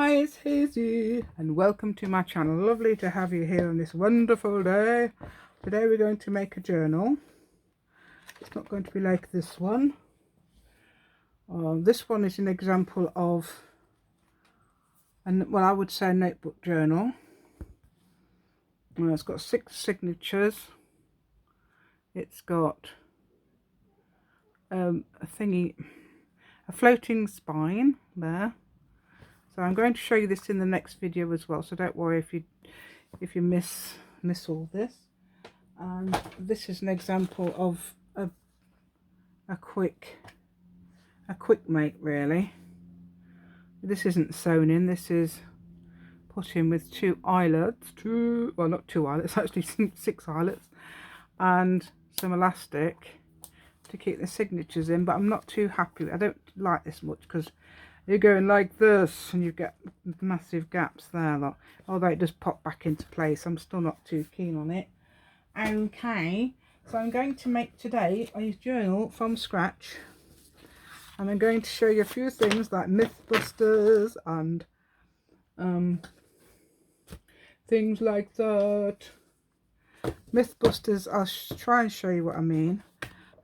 Hi, it's Hazy and welcome to my channel. Lovely to have you here on this wonderful day. Today we're going to make a journal. It's not going to be like this one. This one is an example of, I would say a notebook journal. It's got 6 signatures. It's got a floating spine there. So I'm going to show you this in the next video as well, so don't worry if you miss all this. And this is an example of a quick make, really. This isn't sewn in, this is put in with 2 eyelets, well, not 2 eyelets, actually 6 eyelets, and some elastic to keep the signatures in. But I'm not too happy. I don't like this much because you're going like this and you get massive gaps there, look. Although it does pop back into place, I'm still not too keen on it. Okay, so I'm going to make today a journal from scratch, and I'm going to show you a few things like Mythbusters and things like that. Mythbusters, I'll try and show you what I mean.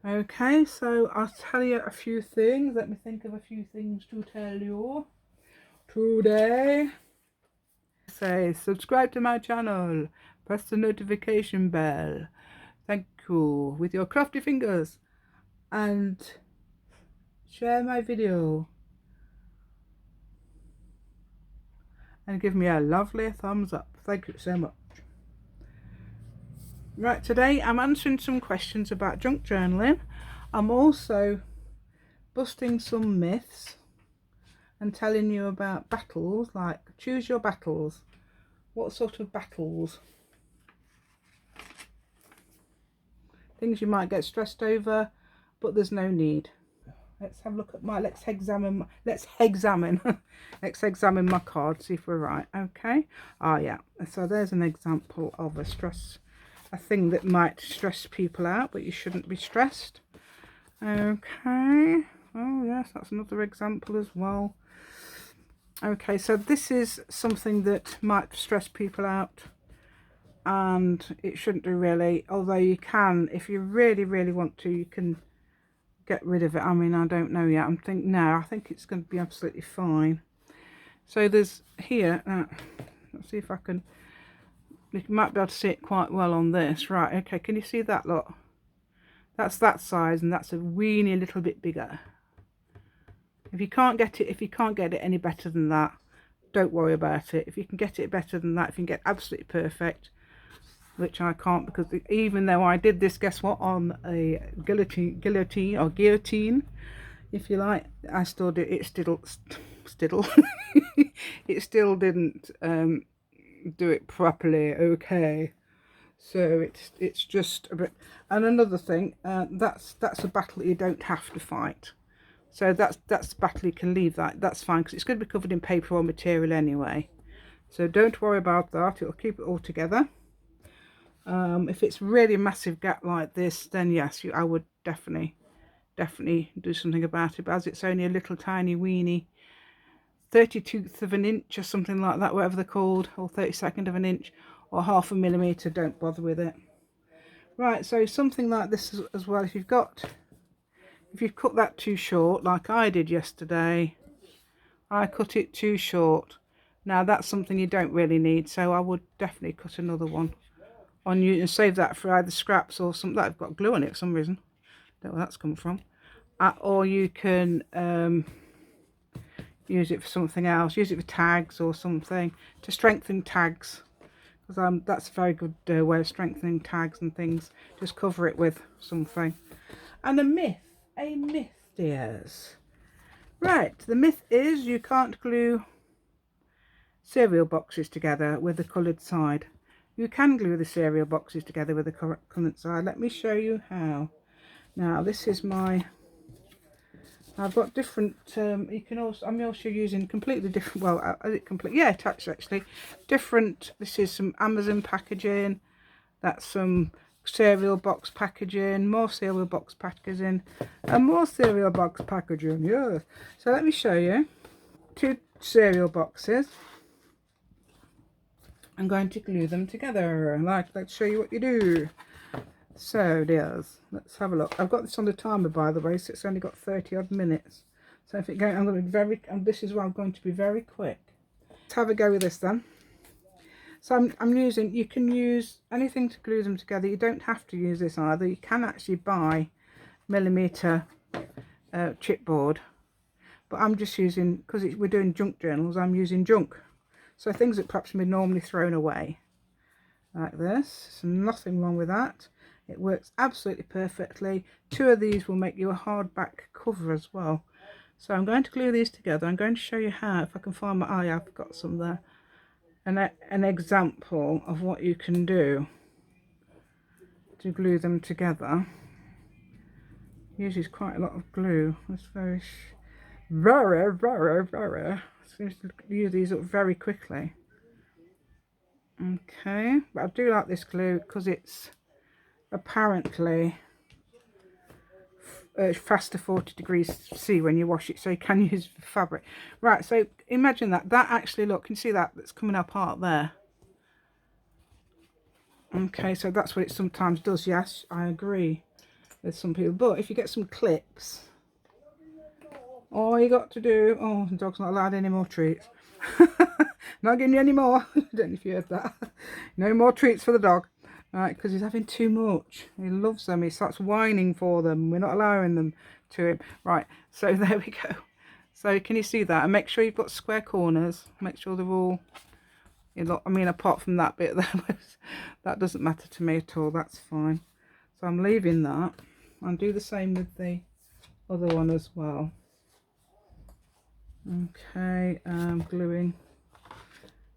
Okay, so I'll tell you a few things. Let me think of a few things to tell you today. Say subscribe to my channel, press the notification bell, thank you, with your crafty fingers, and share my video and give me a lovely thumbs up. Thank you so much. Right, today I'm answering some questions about junk journaling. I'm also busting some myths and telling you about battles, like choose your battles. What sort of battles? Things you might get stressed over, but there's no need. Let's have a look at let's examine my card, see if we're right. Okay. Oh yeah, so there's an example of a thing that might stress people out, but you shouldn't be stressed. Okay. Oh yes, that's another example as well. Okay, so this is something that might stress people out, and it shouldn't do really, although you can, if you really want to, you can get rid of it. I mean, I don't know yet. I think it's going to be absolutely fine. So there's here, let's see if I can, you might be able to see it quite well on this. Right, okay, can you see that? Look, that's that size, and that's a weeny little bit bigger. If you can't get it any better than that, don't worry about it. If you can get it better than that, if you can get absolutely perfect, which I can't, because even though I did this, guess what, on a guillotine, if you like, I still did it. It still didn't do it properly. Okay, so it's just a bit. And another thing, that's a battle you don't have to fight. So that's the battle you can leave. That's fine, because it's going to be covered in paper or material anyway. So don't worry about that. It'll keep it all together. If it's really a massive gap like this, then yes, I would definitely do something about it. But as it's only a little tiny weeny 32th of an inch or something like that, whatever they're called, or 32nd of an inch or half a millimeter, don't bother with it. Right, so something like this as well, if you've cut that too short, like I did yesterday, I cut it too short. Now that's something you don't really need, so I would definitely cut another one on you and save that for either scraps or something. I've got glue on it for some reason, don't know where that's come from. Or you can use it for something else, use it for tags or something, to strengthen tags, because that's a very good way of strengthening tags and things. Just cover it with something. And a myth, dears. Right, the myth is you can't glue cereal boxes together with the coloured side. You can glue the cereal boxes together with the coloured side. Let me show you how. Now this is I've got different, you can also, I'm also using completely different, well, is it complete? Yeah, attached actually. Different, this is some Amazon packaging, that's some cereal box packaging, more cereal box packaging, and more cereal box packaging, yeah. So let me show you. 2 cereal boxes. I'm going to glue them together. Let's show you what you do. So dears, let's have a look. I've got this on the timer, by the way, so it's only got 30 odd minutes. So if it goes, I'm going to be very, and this is why I'm going to be very quick. Let's have a go with this then. So I'm using, you can use anything to glue them together. You don't have to use this either. You can actually buy millimetre chipboard, but I'm just using, because we're doing junk journals, I'm using junk. So things that perhaps be normally thrown away, like this. So nothing wrong with that. It works absolutely perfectly. 2 of these will make you a hardback cover as well. So I'm going to glue these together. I'm going to show you how, if I can find my eye, I've got some there. An example of what you can do to glue them together. Uses quite a lot of glue. It's very, seems to use these up very quickly. Okay, but I do like this glue because it's apparently faster 40 degrees C when you wash it, so you can use fabric. Right, so imagine that actually, look, can you see that's coming apart there? Okay, so that's what it sometimes does. Yes, I agree with some people, but if you get some clips, all you got to do, oh, the dog's not allowed any more treats. Not giving you any more. I don't know if you heard that. No more treats for the dog. Right, because he's having too much. He loves them. He starts whining for them. We're not allowing them to him. Right, so there we go. So can you see that? And make sure you've got square corners. Make sure they're all, you know, I mean, apart from that bit there, that doesn't matter to me at all. That's fine. So I'm leaving that. I'll do the same with the other one as well. Okay, gluing.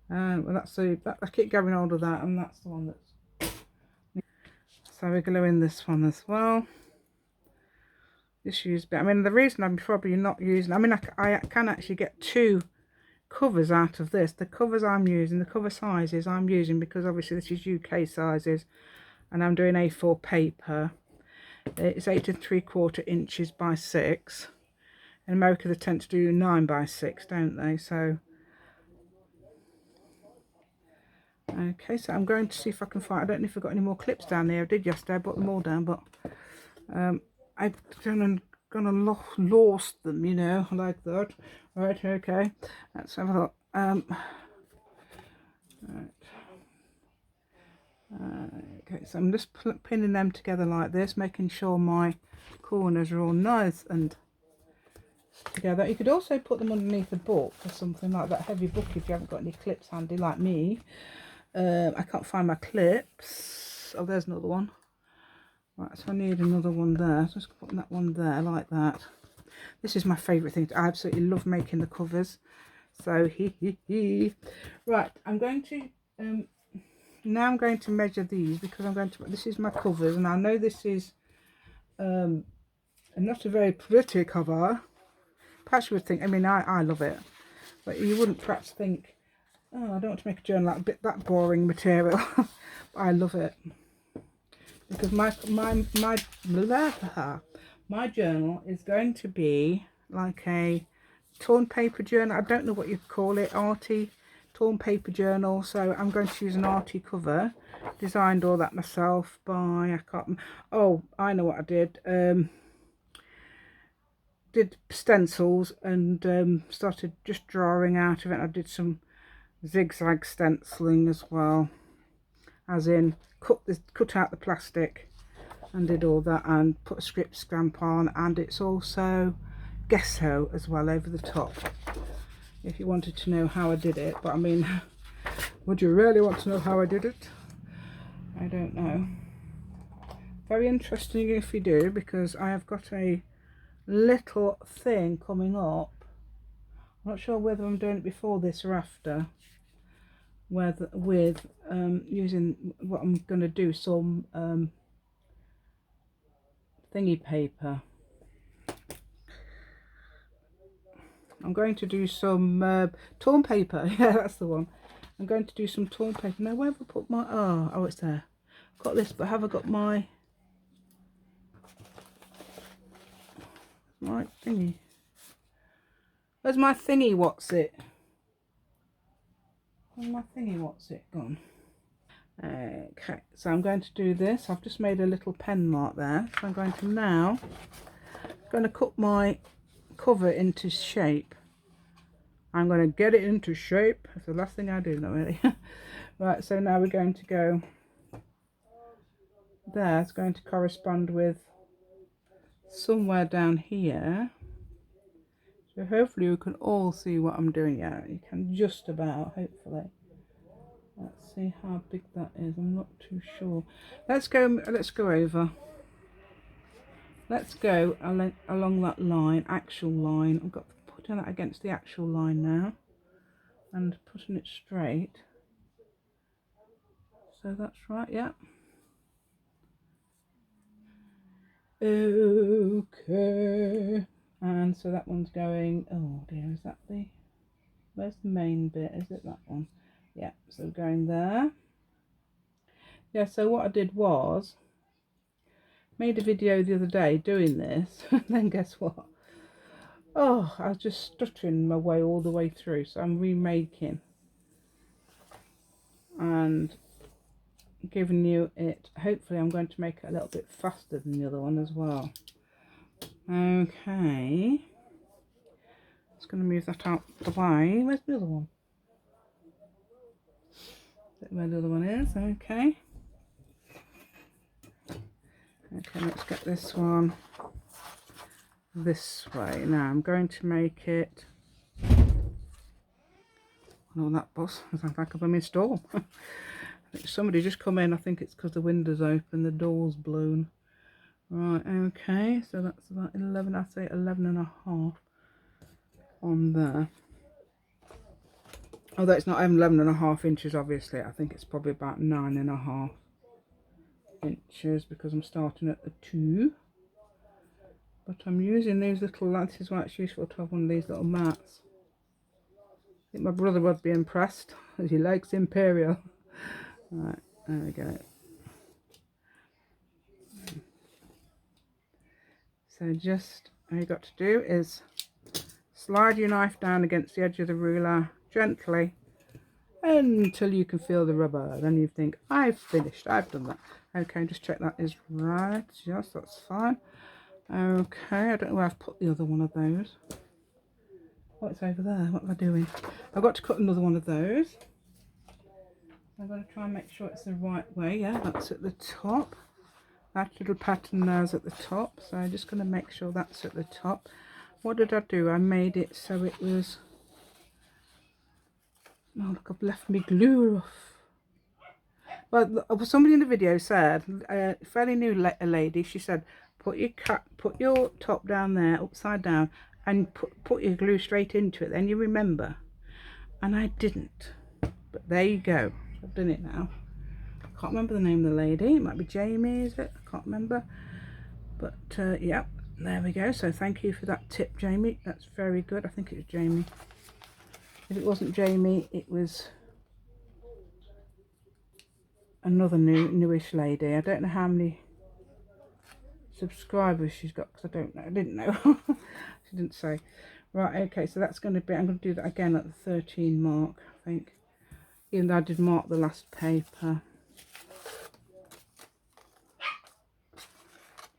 Well, that's I keep going hold of that, and that's the one that's. So we're gluing this one as well. Just use, but I mean, the reason I'm probably not using, I mean, I can actually get 2 covers out of this. The covers I'm using, the cover sizes I'm using, because obviously this is UK sizes, and I'm doing A4 paper. It's 8 3/4 inches by 6. In America they tend to do 9 by 6, don't they? So okay, so I'm going to see if I can find, I don't know if I've got any more clips down there. I did yesterday, I brought them all down, but I've gonna lost them, you know, like that. Right, okay, let's have a look. Right. Okay, so I'm just pinning them together like this, making sure my corners are all nice and together. You could also put them underneath a book or something like that, heavy book, if you haven't got any clips handy like me. I can't find my clips. Oh, there's another one. Right, so I need another one there. So just putting that one there like that. This is my favourite thing. I absolutely love making the covers. So right, I'm going to now I'm going to measure these, because I'm going to, this is my covers, and I know this is not a very pretty cover. Perhaps you would think, I mean, I love it, but you wouldn't perhaps think, oh, I don't want to make a journal that boring material. But I love it, because my journal is going to be like a torn paper journal. I don't know what you call it, arty torn paper journal. So I'm going to use an arty cover. Designed all that myself by, I can't, oh, I know what I did. Did stencils and started just drawing out of it. I did some zigzag stenciling as well, as in cut out the plastic and did all that, and put a script stamp on, and it's also gesso as well over the top, if you wanted to know how I did it. But I mean, would you really want to know how I did it? I don't know. Very interesting if you do, because I have got a little thing coming up. I'm not sure whether I'm doing it before this or after, with using what I'm going to do, some thingy paper. I'm going to do some torn paper. Yeah, that's the one. I'm going to do some torn paper. Now, where have I put my, oh, it's there. I've got this, but have I got my thingy? Where's my thingy? What's it? Where's my thingy? What's it gone? Okay, so I'm going to do this. I've just made a little pen mark there. So I'm going to now cut my cover into shape. I'm going to get it into shape. That's the last thing I do, not really. Right, so now we're going to go there. It's going to correspond with somewhere down here. So hopefully you can all see what I'm doing. Yeah, you can just about, hopefully. Let's see how big that is. I'm not too sure. Let's go over. Let's go along that line, actual line. I've got putting that against the actual line now and putting it straight. So that's right, yeah. Okay. And so that one's going, oh dear, is that where's the main bit? Is it that one? Yeah, so going there. Yeah, so what I did was, made a video the other day doing this, and then guess what? Oh, I was just stuttering my way all the way through, so I'm remaking and giving you it. Hopefully I'm going to make it a little bit faster than the other one as well. Okay, just going to move that out the way. Where's the other one? Is that where the other one is? Okay. Okay, let's get this one this way. Now I'm going to make it. Oh, that bus sounds like I'm in storm. I think somebody just come in. I think it's because the window's open, the door's blown. Right, okay, so that's about 11, I'd say 11 and a half on there. Although it's not 11 and a half inches, obviously. I think it's probably about 9 and a half inches because I'm starting at the 2. But I'm using these little, this is why it's useful to have one of these little mats. I think my brother would be impressed as he likes Imperial. Right, there we go. So just all you got to do is slide your knife down against the edge of the ruler gently until you can feel the rubber. Then you think, I've finished, I've done that. Okay, just check that is right. Yes, that's fine. Okay, I don't know where I've put the other one of those. Oh, it's over there. What am I doing? I've got to cut another one of those. I'm going to try and make sure it's the right way. Yeah, that's at the top. That little pattern there's at the top. So I'm just going to make sure that's at the top. What did I do? I made it so it was... Oh, look, I've left me glue off. Well, somebody in the video said, a fairly new lady, she said, put your top down there, upside down, and put your glue straight into it, then you remember. And I didn't. But there you go. I've done it now. I can't remember the name of the lady. It might be Jamie, is it? I can't remember. But, yeah, there we go. So thank you for that tip, Jamie. That's very good. I think it was Jamie. If it wasn't Jamie, it was another newish lady. I don't know how many subscribers she's got because I don't know. I didn't know. She didn't say. Right, okay, so that's going to be, I'm going to do that again at the 13 mark, I think. Even though I did mark the last paper.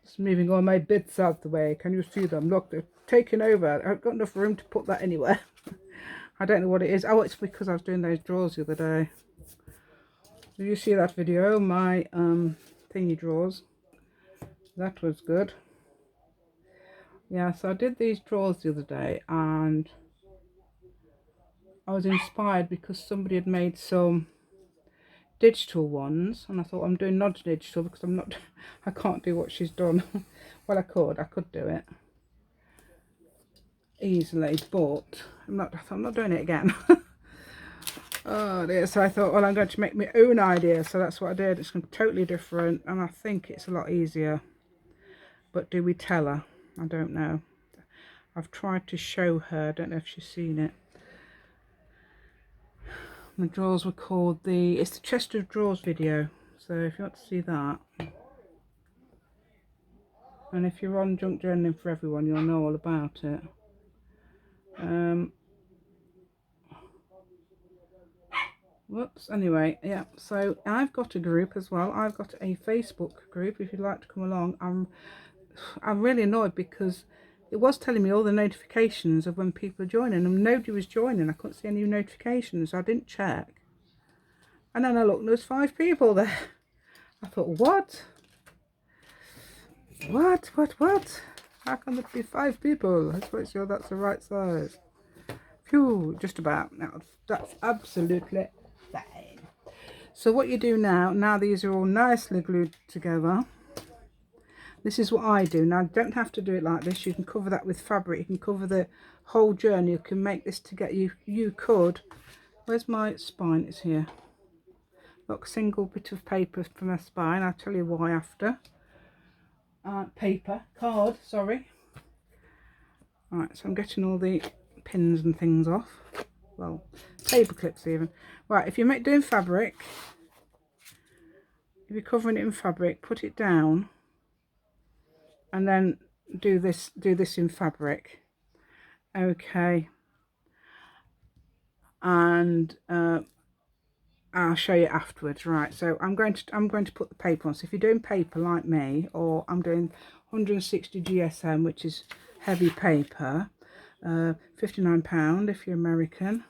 Just moving all my bits out the way. Can you see them? Look, they're taking over. I haven't got enough room to put that anywhere. I don't know what it is. Oh, it's because I was doing those drawers the other day. Did you see that video? My thingy drawers. That was good. Yeah, so I did these drawers the other day and I was inspired because somebody had made some digital ones and I thought I'm doing non-digital because I can't do what she's done. Well, I could do it easily, but I'm not doing it again. Oh dear, so I thought, well, I'm going to make my own idea, so that's what I did. It's totally different and I think it's a lot easier. But do we tell her? I don't know. I've tried to show her. I don't know if she's seen it. The drawers were called it's the chest of drawers video. So if you want to see that. And if you're on Junk Journaling for Everyone, you'll know all about it. Whoops, anyway, yeah, so I've got a group as well. I've got a Facebook group if you'd like to come along. I'm really annoyed because it was telling me all the notifications of when people are joining and nobody was joining. I couldn't see any notifications, so I didn't check. And then I looked and there was 5 people there. I thought, what? What? How can there be 5 people? Let's make sure that's the right size. Phew, just about. Now, that's absolutely fine. So what you do now these are all nicely glued together, this is what I do. Now, you don't have to do it like this. You can cover that with fabric. You can cover the whole journey. You can make this to get you could. Where's my spine? It's here. Look, single bit of paper for my spine. I'll tell you why after. Card, sorry. Right, so I'm getting all the pins and things off. Well, paper clips even. Right, if you're doing fabric, if you're covering it in fabric, put it down and then do this in fabric. Okay. And I'll show you afterwards. Right, so I'm going to put the paper on. So if you're doing paper like me, or I'm doing 160 GSM, which is heavy paper, £59 if you're American.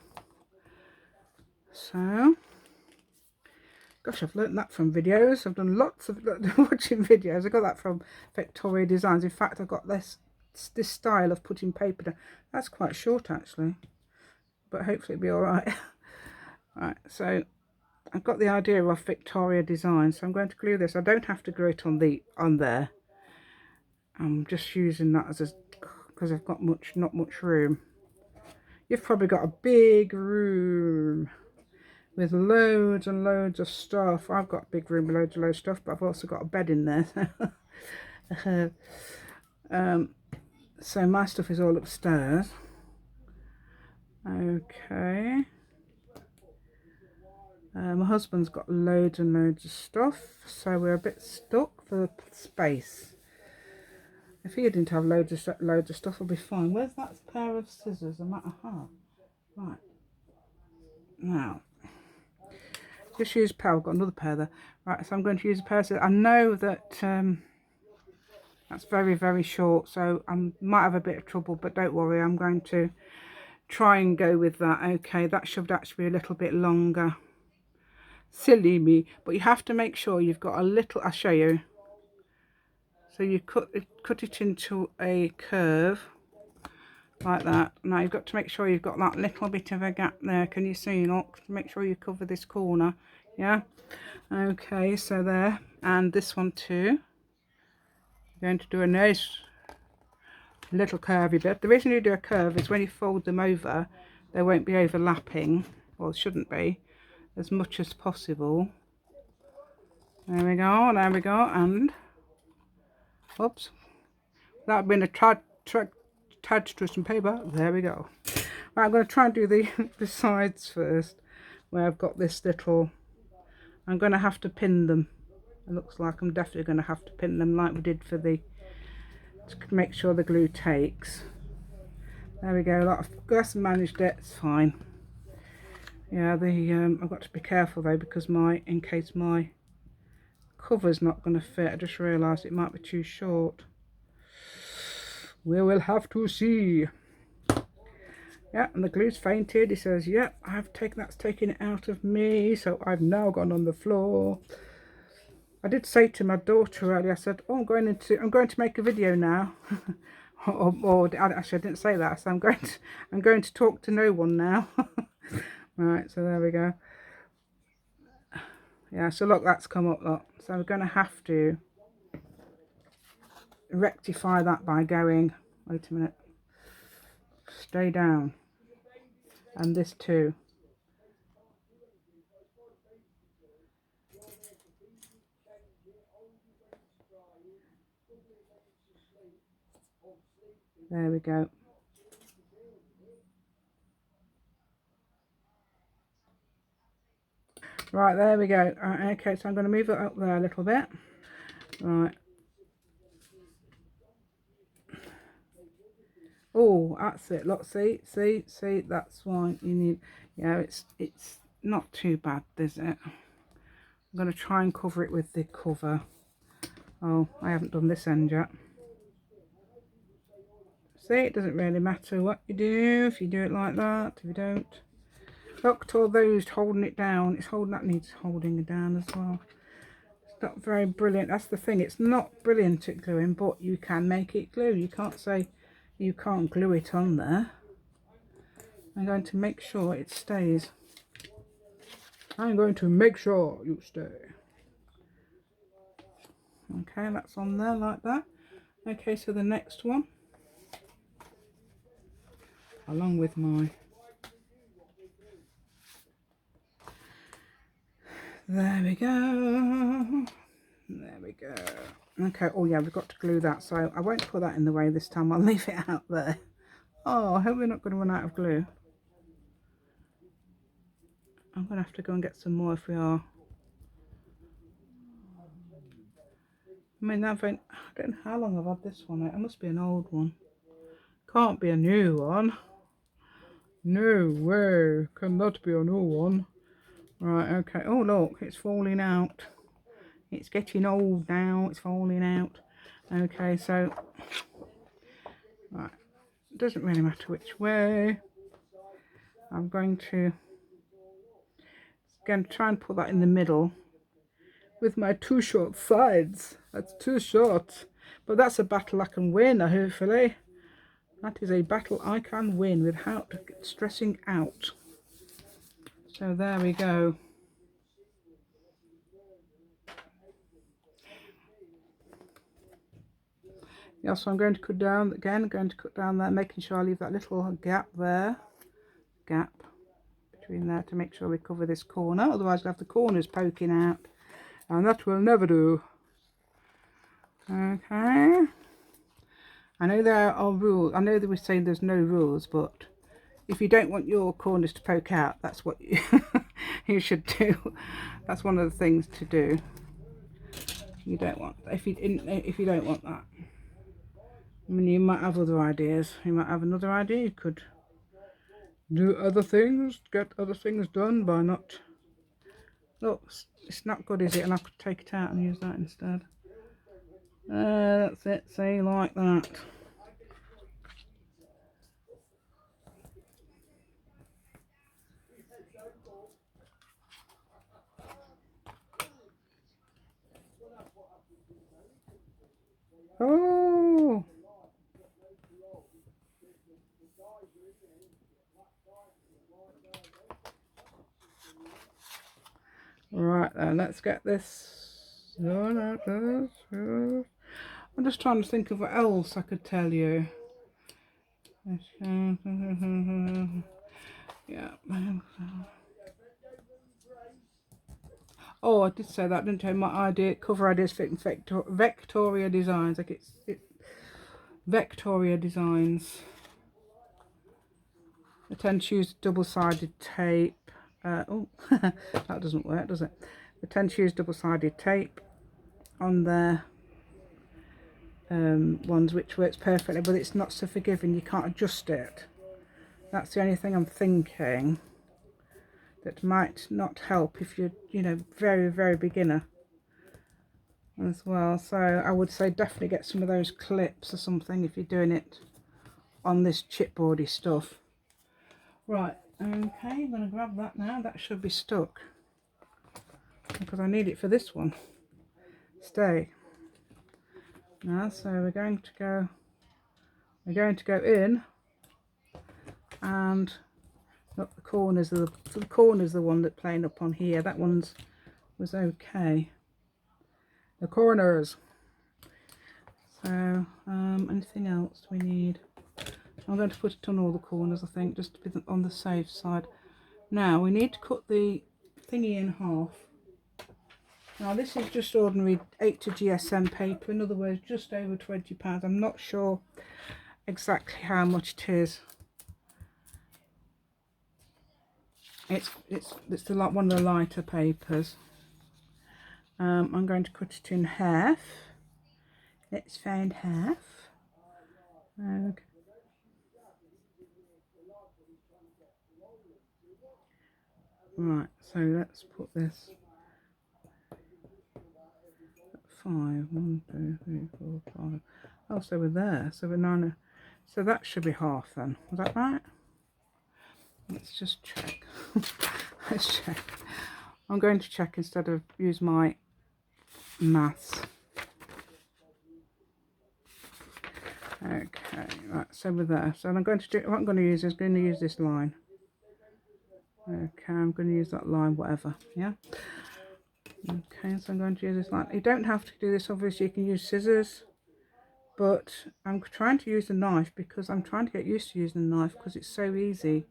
So, gosh, I've learnt that from videos. I've done lots of watching videos. I got that from Victoria Designs. In fact, I've got this style of putting paper down. That's quite short actually, but hopefully it'll be all right. Right, so I've got the idea of Victoria Design, so I'm going to glue this. I don't have to glue it on there. I'm just using that as because I've got not much room. You've probably got a big room with loads and loads of stuff. I've got a big room with loads of stuff, but I've also got a bed in there. So my stuff is all upstairs. Okay. My husband's got loads and loads of stuff, so we're a bit stuck for the space. If he didn't have loads of stuff, it'll be fine. Where's that pair of scissors? Right. Now, just use a pair. I've got another pair there. Right, so I'm going to use a pair of scissors. I know that that's very, very short, so I might have a bit of trouble, but don't worry. I'm going to try and go with that. Okay, that should actually be a little bit longer. Silly me, but you have to make sure you've got a little. I'll show you. So you cut it into a curve like that. Now you've got to make sure you've got that little bit of a gap there. Can you see? Look, make sure you cover this corner. Yeah. Okay, so there, and this one too. I'm going to do a nice little curvy bit. The reason you do a curve is when you fold them over, they won't be overlapping, or shouldn't be, as much as possible. There we go, and oops, that would have been attached to some paper. There we go. Right, I'm going to try and do the sides first, where I've got this little. I'm going to have to pin them. It looks like I'm definitely going to have to pin them like we did for to make sure the glue takes. There we go. I've just managed it. It's fine. Yeah, I've got to be careful though, because in case my cover's not going to fit. I just realised it might be too short. We will have to see. Yeah, and the glue's fainted. He says, yep, that's taken it out of me, so I've now gone on the floor. I did say to my daughter earlier, I said, oh, I'm going to make a video now. or actually I didn't say that, so I'm going to talk to no one now. Right, so there we go. Yeah, so look, that's come up, look. So we're going to have to rectify that by going, wait a minute, stay down, and this too. There we go. Right, there we go. Right, okay, so I'm going to move it up there a little bit. Right. Oh, that's it. Look, see, that's why you need, yeah, it's not too bad, is it? I'm going to try and cover it with the cover. Oh, I haven't done this end yet. See, it doesn't really matter what you do, if you do it like that, if you don't. Look at all those holding it down. It's holding, that needs holding it down as well. It's not very brilliant. That's the thing. It's not brilliant at gluing, but you can make it glue. You can't say you can't glue it on there. I'm going to make sure it stays. I'm going to make sure you stay. Okay, that's on there like that. Okay, so the next one, along with my, there we go. There we go. Okay, oh yeah, we've got to glue that, so I won't put that in the way this time. I'll leave it out there. Oh, I hope we're not going to run out of glue. I'm going to have to go and get some more if we are. I mean, I don't know how long I've had this one. It must be an old one. Can't be a new one. No way. Cannot be a new one. Right, okay. Oh, look, it's falling out. It's getting old now. It's falling out. Okay, so, right. It doesn't really matter which way. I'm going to try and put that in the middle with my two short sides. That's too short. But that's a battle I can win, hopefully. That is a battle I can win without stressing out. So there we go. Yeah, so I'm going to cut down again, going to cut down there, making sure I leave that little gap there. Gap between there to make sure we cover this corner. Otherwise we'll have the corners poking out. And that will never do. Okay. I know there are rules. I know that we're saying there's no rules, but if you don't want your corners to poke out, that's what you should do. That's one of the things to do. You don't want, if you don't want that. I mean, you might have other ideas. You might have another idea. You could do other things, get other things done by not. Look, it's not good, is it? And I could take it out and use that instead. That's it. See, like that. Oh. Right then, let's get this. I'm just trying to think of what else I could tell you. Yeah. Oh, I did say that, didn't I? My cover idea is Victoria Designs. Like it's Victoria Designs. I tend to use double-sided tape. Oh, that doesn't work, does it? I tend to use double-sided tape on their ones, which works perfectly, but it's not so forgiving. You can't adjust it. That's the only thing I'm thinking that might not help if you're, you know, very beginner as well. So I would say definitely get some of those clips or something if you're doing it on this chipboardy stuff. Right, okay, I'm going to grab that now. That should be stuck because I need it for this one. Stay. Now, so we're going to go in, and look, the corners are the one that's playing up on here. That one's was okay. The corners. So anything else we need? I'm going to put it on all the corners, I think, just to be on the safe side. Now we need to cut the thingy in half. Now this is just ordinary 8 to GSM paper, in other words just over £20. I'm not sure exactly how much it is. It's one of the lighter papers. I'm going to cut it in half. Let's find half. Okay. Right, so let's put this at 5. 1, 2, 3, 4, 5. Oh, so we're there. So we're 9. So that should be half then. Is that right? Let's just check. Let's check. I'm going to check instead of use my maths. Okay, right, so we're there. So I'm going to do, what I'm going to use is going to use this line. Okay, I'm going to use that line, whatever, yeah? Okay, so I'm going to use this line. You don't have to do this, obviously you can use scissors, but I'm trying to use the knife because I'm trying to get used to using the knife because it's so easy.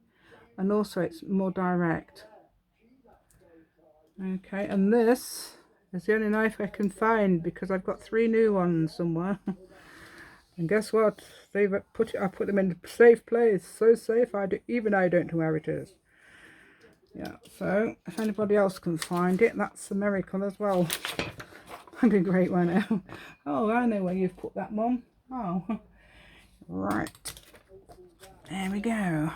And also it's more direct. Okay, and this is the only knife I can find because I've got 3 new ones somewhere. And guess what? I put them in a safe place. So safe, even I don't know where it is. Yeah, so if anybody else can find it, that's a miracle as well. That'd be great, won't it? Oh, I know where you've put that, Mum. Oh, right. There we go.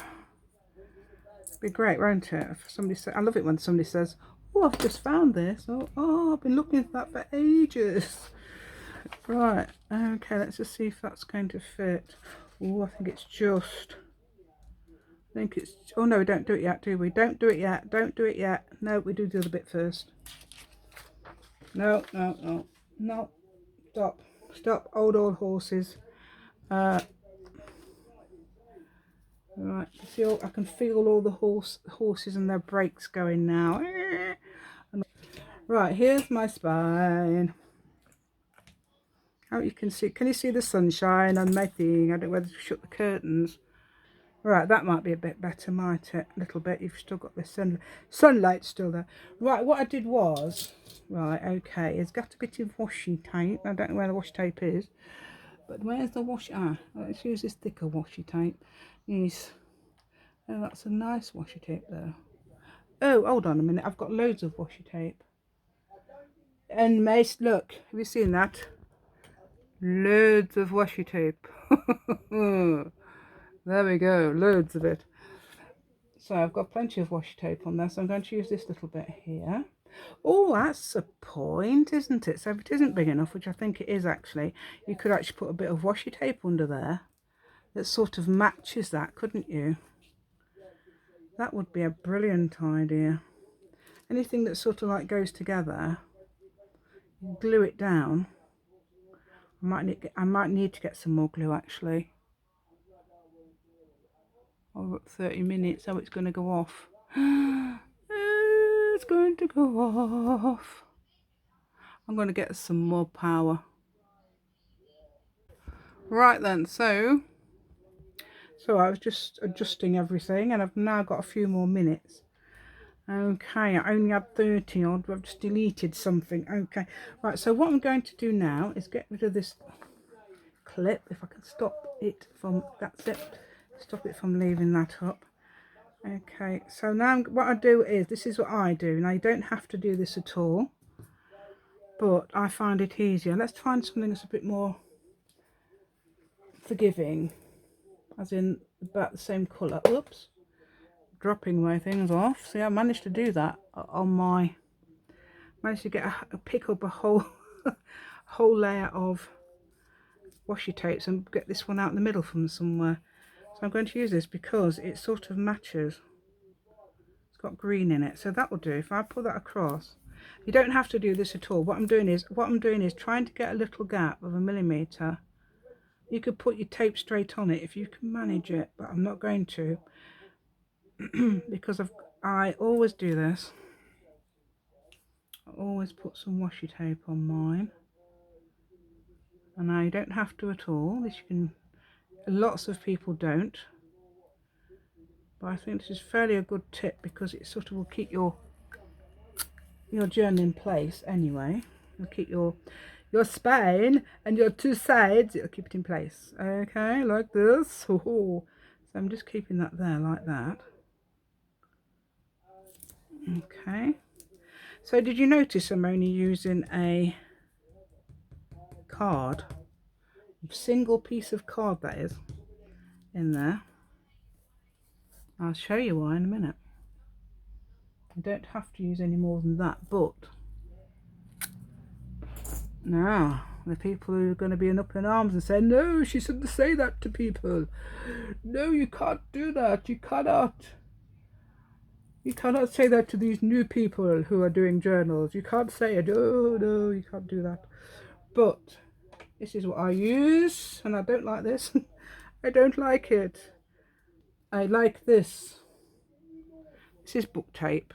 It'd be great, won't it? If somebody I love it when somebody says, "Oh, I've just found this." Oh, I've been looking for that for ages. Right. Okay, let's just see if that's going to fit. Oh, I think it's just. I think it's. Oh no, we don't do it yet, do we? Don't do it yet. Don't do it yet. No, we do the other bit first. No, no, no, no. Stop. Stop. Old horses. Right, see, I can feel all the horses and their brakes going now. Right, here's my spine. How you can you see the sunshine on my thing? I don't know whether to shut the curtains. Right, that might be a bit better, might it? A little bit. You've still got the sunlight still there. Right, what I did was, right, okay, it's got a bit of washi tape. I don't know where the washi tape is, but where's the washi? Let's use this thicker washi tape. Yes. Oh, that's a nice washi tape there. Oh, hold on a minute. I've got loads of washi tape. And Mace, look, have you seen that? Loads of washi tape. There we go, loads of it. So I've got plenty of washi tape on there, so I'm going to use this little bit here. Oh, that's a point, isn't it? So if it isn't big enough, which I think it is actually, you could actually put a bit of washi tape under there that sort of matches that, couldn't you? That would be a brilliant idea. Anything that sort of like goes together, glue it down. I might need to get some more glue actually. Over 30 minutes, so it's going to go off. It's going to go off. I'm going to get some more power. Right then, so I was just adjusting everything and I've now got a few more minutes. Okay, I only had 30 odd, I've just deleted something. Okay, right, so what I'm going to do now is get rid of this clip, if I can stop it from, that's it, stop it from leaving that up. Okay, so now what I do is, this is what I do. Now you don't have to do this at all, but I find it easier. Let's find something that's a bit more forgiving, as in about the same colour. Oops, dropping my things off. See, I managed to do that on my, managed to get pick up a whole whole layer of washi tapes and get this one out in the middle from somewhere. So I'm going to use this because it sort of matches. It's got green in it, so that will do. If I pull that across, you don't have to do this at all. What I'm doing is trying to get a little gap of 1mm. You could put your tape straight on it if you can manage it, but I'm not going to because I always do this. I always put some washi tape on mine, and now you don't have to at all. This you can. Lots of people don't, but I think this is fairly a good tip because it sort of will keep your journal in place anyway. It'll keep your spine and your 2 sides, it'll keep it in place. Okay, like this. So I'm just keeping that there like that. Okay, so did you notice I'm only using a card, a single piece of card that is in there? I'll show you why in a minute. You don't have to use any more than that, but now the people who are going to be up in arms and say, no, she shouldn't say that to people. No, you can't do that. You cannot. You cannot say that to these new people who are doing journals. You can't say it. Oh, no, you can't do that. But this is what I use, and I don't like this. I don't like it. I like this. This is book tape.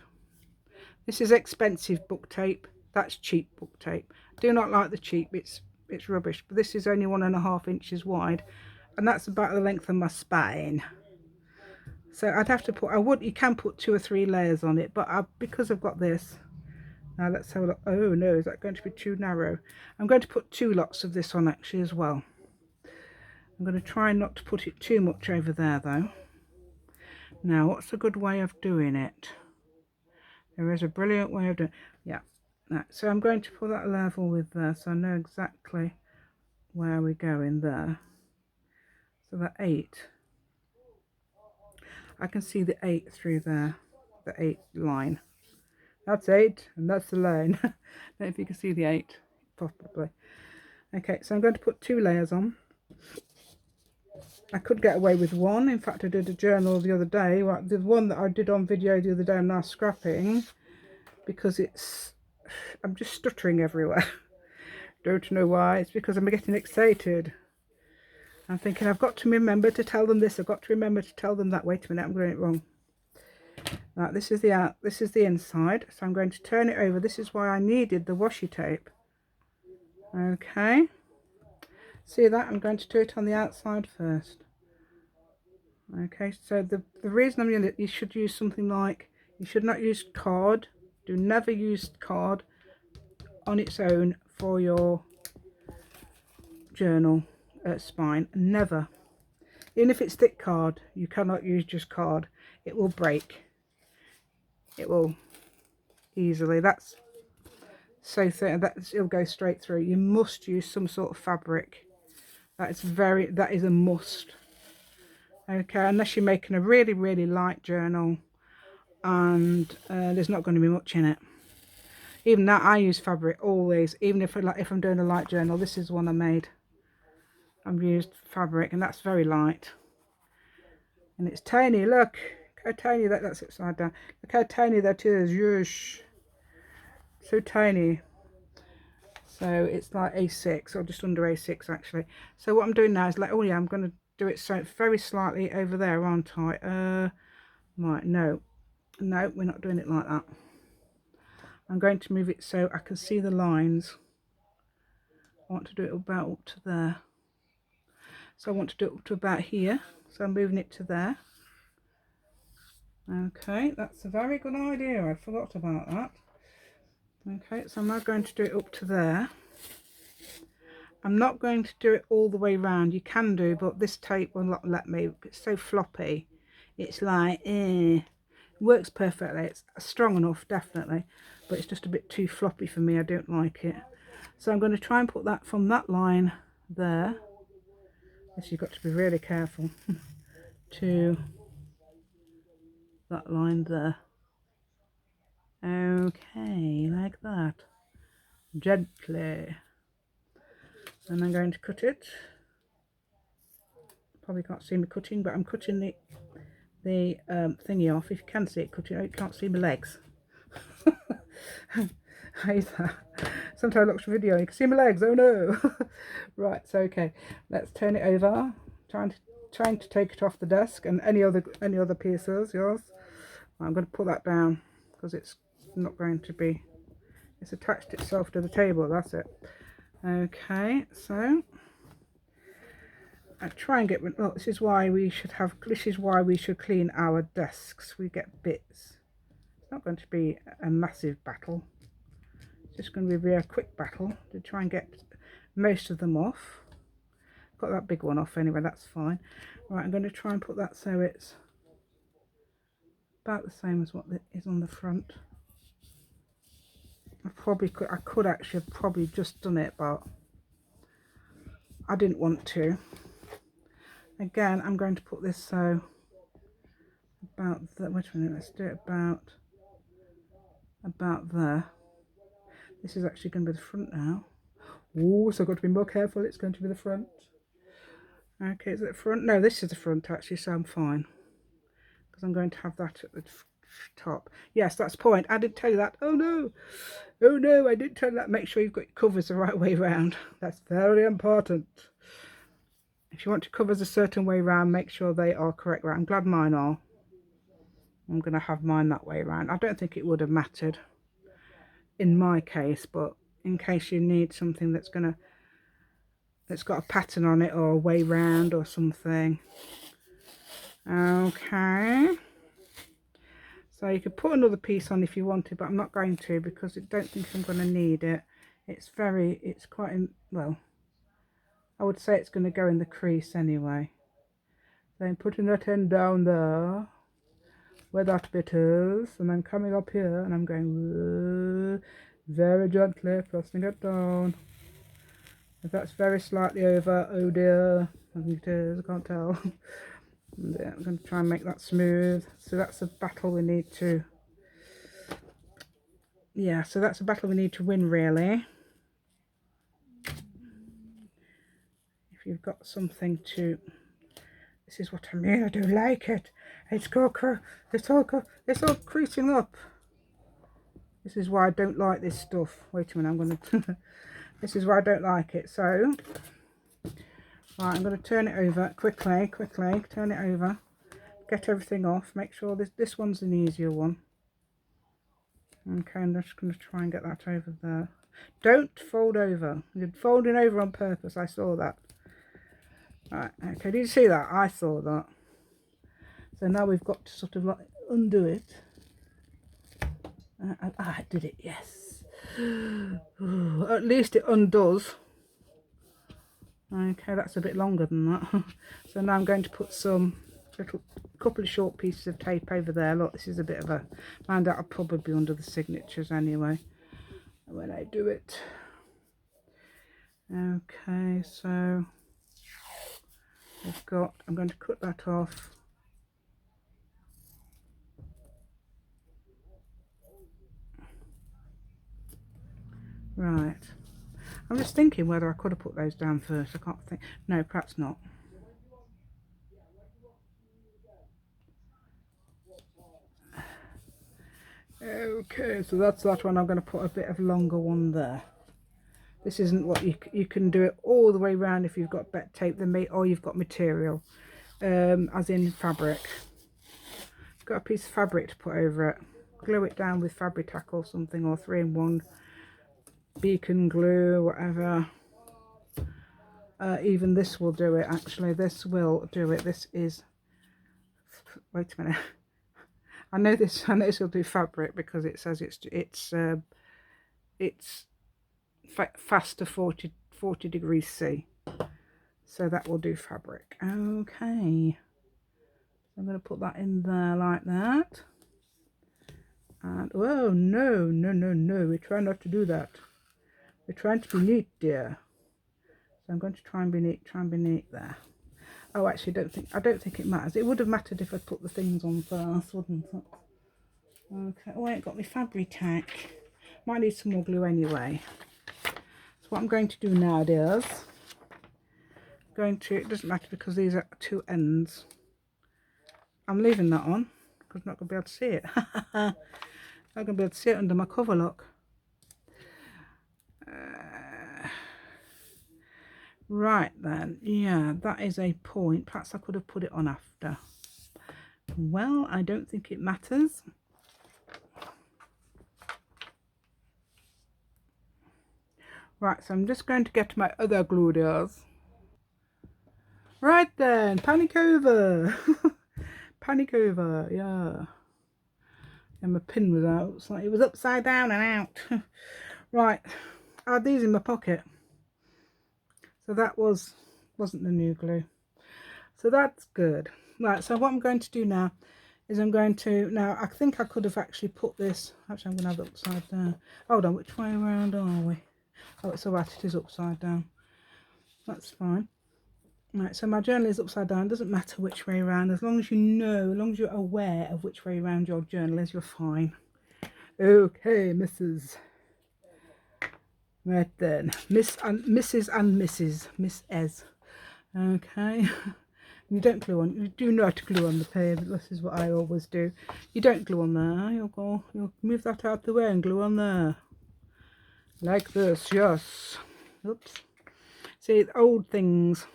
This is expensive book tape. That's cheap book tape. I do not like the cheap. It's rubbish. But this is only 1.5 inches wide, and that's about the length of my spine. So I'd have to put, you can put 2 or 3 layers on it, but because I've got this, now let's have a look. Oh no, is that going to be too narrow? I'm going to put 2 lots of this on actually as well. I'm going to try not to put it too much over there though. Now, what's a good way of doing it? There is a brilliant way of doing it. Yeah. Right, so I'm going to put that level with there, so I know exactly where we're going there. So that 8. I can see the 8 through there, the 8 line. That's 8, and that's the line. I don't know if you can see the 8, probably. Okay, so I'm going to put 2 layers on. I could get away with 1. In fact, I did a journal the other day. Well, the one that I did on video the other day, I'm now scrapping because I'm just stuttering everywhere. Don't know why. It's because I'm getting excited. I'm thinking I've got to remember to tell them this. I've got to remember to tell them that. Wait a minute, I'm doing it wrong. Right, this is the inside. So I'm going to turn it over. This is why I needed the washi tape. Okay. See that? I'm going to do it on the outside first. Okay, so the reason I'm using it, you should use something like, you should not use card. Do never use card on its own for your journal spine. Never. Even if it's thick card, you cannot use just card. It will break. It will easily. That's so thin that it'll go straight through. You must use some sort of fabric. That is a must. Okay, unless you're making a really, really light journal and there's not going to be much in it. Even that, I use fabric always, even if I'm doing a light journal. This is one I made. I've used fabric, and that's very light. And it's tiny. Look how tiny that's upside down. Look how tiny that is. Yush. So tiny. So it's like A6, or just under A6 actually. So what I'm doing now is like, oh yeah, I'm going to do it so very slightly over there, aren't I? Right, no, we're not doing it like that. I'm going to move it so I can see the lines. I want to do it about up to there. So I want to do it up to about here. So I'm moving it to there. Okay, that's a very good idea. I forgot about that. Okay, so I'm now going to do it up to there. I'm not going to do it all the way around. You can do, but this tape will not let me. It's so floppy. It's like, works perfectly. It's strong enough, definitely, but it's just a bit too floppy for me. I don't like it. So I'm going to try and put that from that line there. Yes, you've got to be really careful. To that line there. Okay, like that. Gently. And I'm going to cut it. Probably can't see me cutting, but I'm cutting the thingy off. If you can see it cutting, oh, you can't see my legs. I hate that. Sometimes I look at the video and you can see my legs. Oh no. Right, so okay, let's turn it over. Trying to take it off the desk and any other pieces. Yours. I'm going to put that down because it's not going to be. It's attached itself to the table. That's it. Okay, so I try and get rid. Well, this is why we should clean our desks. We get bits. It's not going to be a massive battle. It's just going to be a quick battle to try and get most of them off. Got that big one off anyway. That's fine. Right, I'm going to try and put that so it's about the same as what is on the front. I could actually have probably just done it, but I didn't want to. Again, I'm going to put this so about the, wait a minute, let's do it about about there. This is actually going to be the front now. Oh, so I've got to be more careful. It's going to be the front. Okay, is it the front? No, this is the front actually, so I'm fine. Because I'm going to have that at the top. Yes, that's the point. I didn't tell you that. Oh no. Oh no, I didn't tell you that. Make sure you've got your covers the right way around. That's very important. If you want your covers a certain way around, make sure they are correct. I'm glad mine are. I'm going to have mine that way around. I don't think it would have mattered in my case, but in case you need something that's got a pattern on it or a way round or something. Okay. So you could put another piece on if you wanted, but I'm not going to because I don't think I'm going to need it. It's quite, well, I would say it's going to go in the crease anyway. So I'm putting that end down there where that bit is, and I'm coming up here and I'm going very gently pressing it down. If that's very slightly over, oh dear, I think it is, I can't tell. Yeah, I'm going to try and make that smooth. So that's a battle we need to, yeah, so that's a battle we need to win really. If you've got something to, this is what I mean, I do like it. It's all creasing up. This is why I don't like this stuff. Wait a minute, I'm going to, this is why I don't like it. So, right, I'm going to turn it over quickly, turn it over. Get everything off. Make sure this one's an easier one. Okay, I'm just going to try and get that over there. Don't fold over. You're folding over on purpose. I saw that. Right, okay, did you see that? I saw that. So now we've got to sort of like undo it. I did it, yes. Ooh, at least it undoes. Okay, that's a bit longer than that. So now I'm going to put some couple of short pieces of tape over there. Look, this is a bit of a, and that'll probably be under the signatures anyway when I do it. Okay, so I've got, I'm going to cut that off. Right, I'm just thinking whether I could have put those down first. I can't think. No, perhaps not. Okay, so that's that one. I'm going to put a bit of longer one there. This isn't what you can do it all the way around if you've got bet tape or you've got material, as in fabric. Got a piece of fabric to put over it. Glue it down with fabric tack or something, or 3-in-1 beacon glue, whatever. Even this will do it. Actually, this will do it. This is. Wait a minute. I know this will do fabric because it says it's fast to 40 degrees C, so that will do fabric. Okay, so I'm going to put that in there like that. And oh no, we try not to do that. We're trying to be neat, dear. So I'm going to try and be neat there. Oh, actually, I don't think it matters. It would have mattered if I put the things on first, wouldn't it? Okay. Oh, I ain't got my fabric tack. Might need some more glue anyway. So what I'm going to do now, dears, it doesn't matter because these are two ends. I'm leaving that on because I'm not going to be able to see it. Not going to be able to see it under my cover, look. Right then, yeah, that is a point. Perhaps I could have put it on after. Well, I don't think it matters. Right, so I'm just going to get my other glue, dears. Right then, panic over. Panic over, yeah. And my pin was out, so it was upside down and out. Right, I had these in my pocket. So that wasn't the new glue. So that's good. Right, so what I'm going to do now is I think I could have actually put this, actually I'm going to have it upside down. Hold on, which way around are we? Oh, it's alright, it is upside down. That's fine. Right, so my journal is upside down. It doesn't matter which way around, as long as you know, as long as you're aware of which way around your journal is, you're fine. Okay, Mrs. Right then, Miss and Mrs. and Mrs. Miss S. Okay. You don't glue on. You do not glue on the page. This is what I always do. You don't glue on there. You'll move that out the way and glue on there, like this. Yes. Oops. See, old things.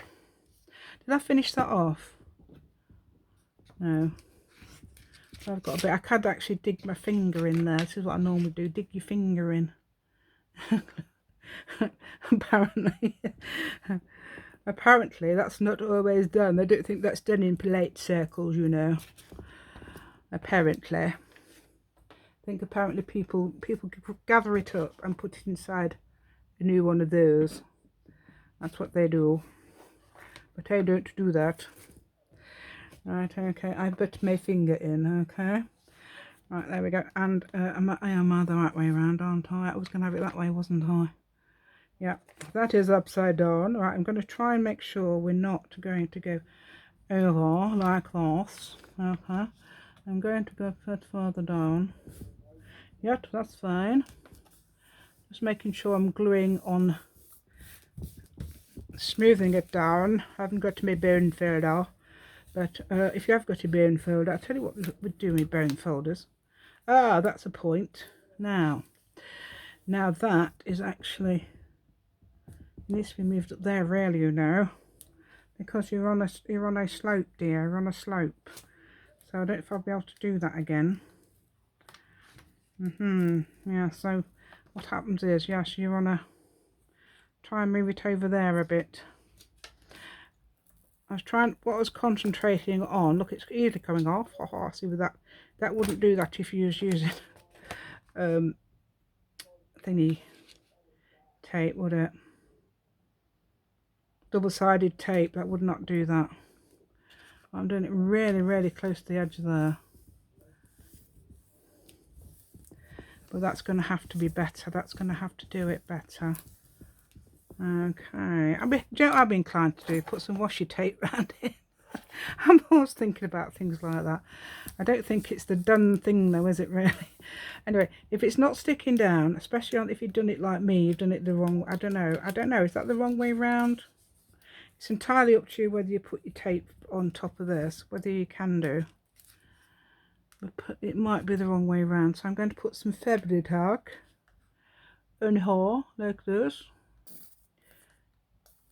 Did I finish that off? No. So I've got a bit. I could actually dig my finger in there. This is what I normally do. Dig your finger in. Apparently. Apparently that's not always done. They don't think that's done in polite circles, you know. Apparently. I think apparently people gather it up and put it inside a new one of those. That's what they do. But I don't do that. Right, okay. I put my finger in, okay. Right, there we go. And I am the right way around, aren't I? I was going to have it that way, wasn't I? Yeah, that is upside down. Right, I'm going to try and make sure we're not going to go over like this. Okay, I'm going to go a bit further down. Yep, that's fine. Just making sure I'm gluing on, smoothing it down. I haven't got my bone folder, but if you have got a bone folder, I'll tell you what would do with bone folders. Ah, that's a point. Now that is actually, needs to be moved up there, really, you know, because you're on a slope, dear. You're on a slope, so I don't know if I'll be able to do that again. Yeah. So what happens is, yes, you want to try and move it over there a bit. What I was concentrating on. Look, it's easily coming off. See, with that wouldn't do that if you was using thingy tape, would it? Double-sided tape, that would not do that. I'm doing it really, really close to the edge there. But that's going to have to be better. That's going to have to do it better. Okay. Do you know what I'd be inclined to do? Put some washi tape around it. I'm always thinking about things like that. I don't think it's the done thing though, is it really? Anyway, if it's not sticking down, especially if you've done it like me, you've done it the wrong way. I don't know. Is that the wrong way round? It's entirely up to you whether you put your tape on top of this, whether you can do. But it might be the wrong way around, so I'm going to put some fabric on here, like this.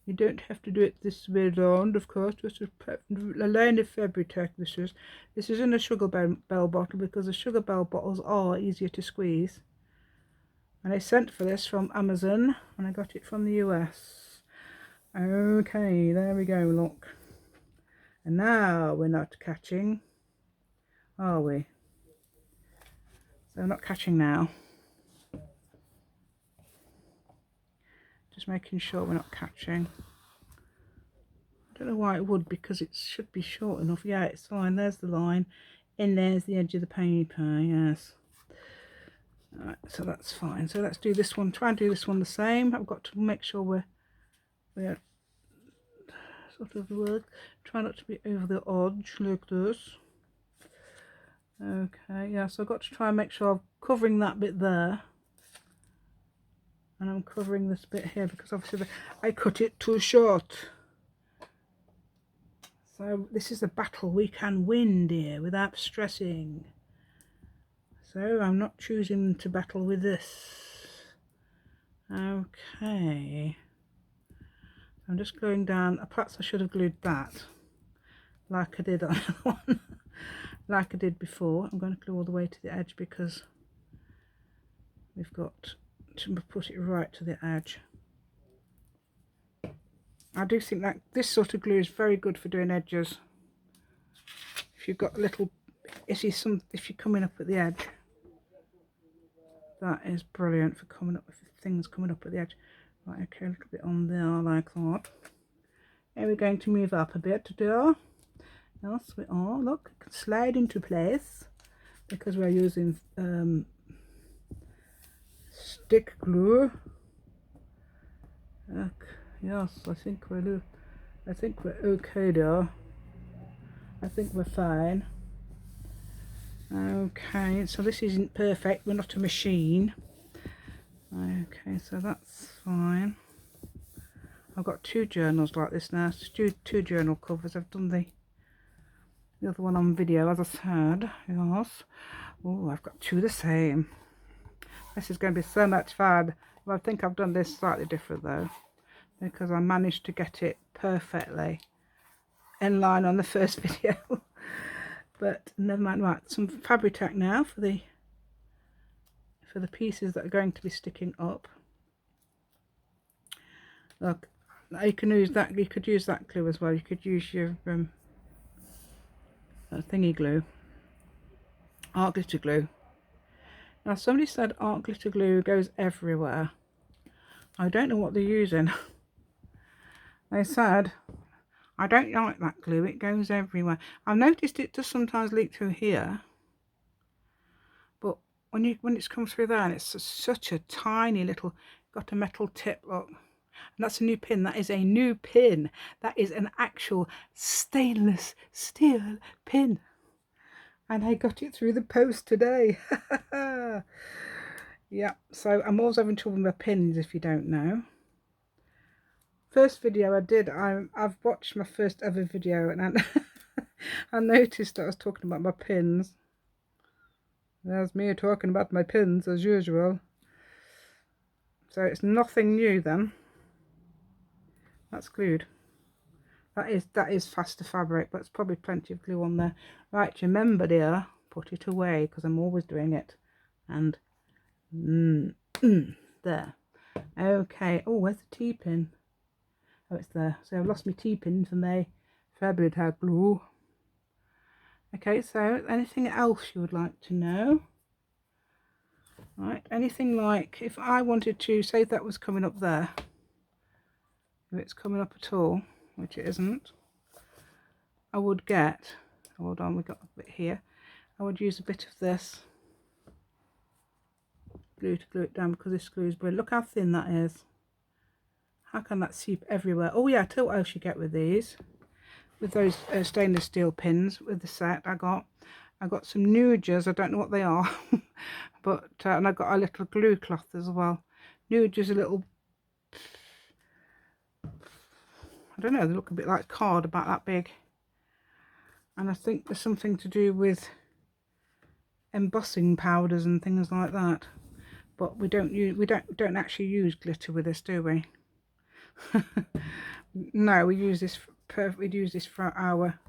You don't have to do it this way round, of course. Just a line of fabric. This is in a sugar bell bottle, because the sugar bell bottles are easier to squeeze. And I sent for this from Amazon, and I got it from the US. Okay, there we go, look. And now we're not catching, are we? So we're not catching now. Just making sure we're not catching. I don't know why it would, because it should be short enough. Yeah, it's fine. There's the line, and there's the edge of the paper. Yes. Alright, so that's fine. So let's do this one. Try and do this one the same. I've got to make sure we're sort of work. Try not to be over the edge like this. Okay, yeah, so I've got to try and make sure I'm covering that bit there. And I'm covering this bit here, because obviously I cut it too short. So this is a battle we can win, dear, without stressing. So I'm not choosing to battle with this. Okay. I'm just going down. Perhaps I should have glued that like I did on the one, like I did before. I'm going to glue all the way to the edge, because we've got to put it right to the edge. I do think that this sort of glue is very good for doing edges. If you've got a little, if you're coming up at the edge, that is brilliant for coming up with things coming up at the edge. Right, okay, a little bit on there like that. And we're going to move up a bit to do. Yes, we are. Look, it can slide into place because we're using stick glue. Look, yes, I think we're okay there. I think we're fine. Okay, so this isn't perfect, we're not a machine. Okay, so that's fine. I've got 2 journals like this now, two journal covers. I've done the other one on video, as I said. Yes. Oh, I've got 2 the same. This is going to be so much fun. Well, I think I've done this slightly different though, because I managed to get it perfectly in line on the first video. But never mind. Right, some Fabri-Tac now for the pieces that are going to be sticking up. Look, you can use that. You could use that glue as well. You could use your thingy glue, art glitter glue. Now somebody said art glitter glue goes everywhere. I don't know what they're using. They said, I don't like that glue, it goes everywhere. I've noticed it does sometimes leak through here, but when it's come through there, and it's such a tiny little, got a metal tip, look. And that's a new pin. That is a new pin. That is an actual stainless steel pin. And I got it through the post today. Yeah, so I'm always having trouble with my pins, if you don't know. First video I did, I've watched my first ever video, and I noticed that I was talking about my pins. There's me talking about my pins as usual. So it's nothing new then. That's glued. That is faster fabric, but it's probably plenty of glue on there. Right, remember dear, put it away, because I'm always doing it. And there. Okay. Oh, where's the T-pin? Oh, it's there. So I've lost my T-pin for my Fabri-Tac glue. Okay, so anything else you would like to know? Right, anything like, if I wanted to, say that was coming up there, if it's coming up at all, which it isn't, I would get, hold on, we've got a bit here, I would use a bit of this glue to glue it down, because this glue is brilliant. Look how thin that is. How can that seep everywhere? Oh yeah, I tell you what else you get with these, with those stainless steel pins, with the set I got some Nugers, I don't know what they are, but and I got a little glue cloth as well. Nugers a little, I don't know, they look a bit like card, about that big, and I think there's something to do with embossing powders and things like that. But we don't actually use glitter with this, do we? No, we use this for our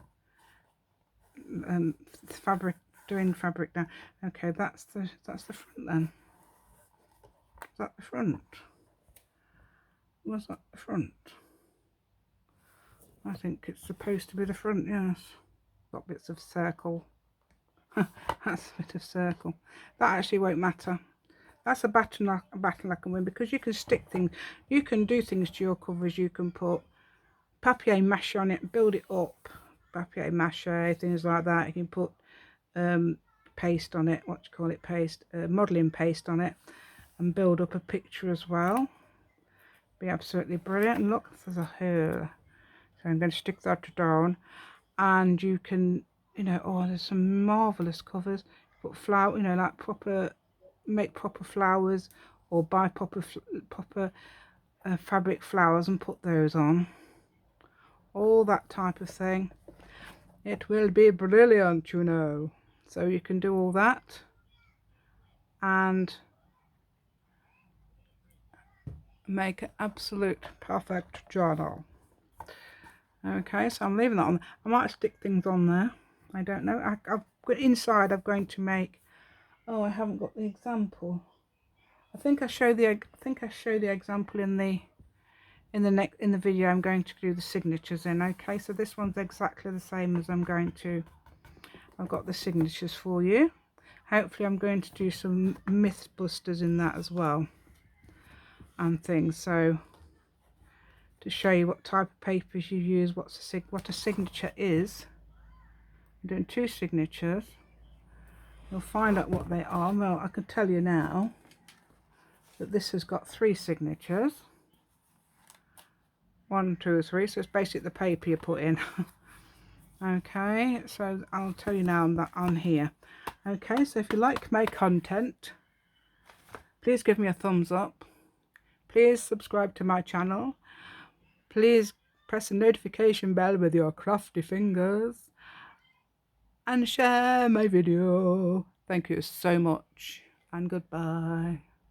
fabric, doing fabric now. Okay, that's the front then. Is that the front? Was that the front? I think it's supposed to be the front, yes. Got bits of circle. That's a bit of circle. That actually won't matter. That's a battle I can win, because you can stick things, you can do things to your covers. You can put papier mâché on it, build it up, papier mâché, things like that. You can put paste on it, what do you call it, paste, modelling paste on it, and build up a picture as well. Be absolutely brilliant. And look, there's a hole, so I'm going to stick that down, and you can, you know, oh, there's some marvellous covers. Put flower, you know, like proper, make proper flowers, or buy proper fabric flowers and put those on, all that type of thing. It will be brilliant, you know. So you can do all that and make an absolute perfect journal. Okay, so I'm leaving that on. I might stick things on there, I don't know. I've got inside, I'm going to make, oh, I haven't got the example. I think I show the example in the video I'm going to do the signatures in. Okay, so this one's exactly the same as I've got the signatures for you. Hopefully I'm going to do some myth busters in that as well and things, so to show you what type of papers you use, what a signature is. I'm doing 2 signatures. You'll find out what they are. Well, I can tell you now that this has got 3 signatures. 1, 2, 3, so it's basically the paper you put in. Okay, so I'll tell you now that on here. Okay, so if you like my content, please give me a thumbs up. Please subscribe to my channel. Please press the notification bell with your crafty fingers. And share my video. Thank you so much, and goodbye.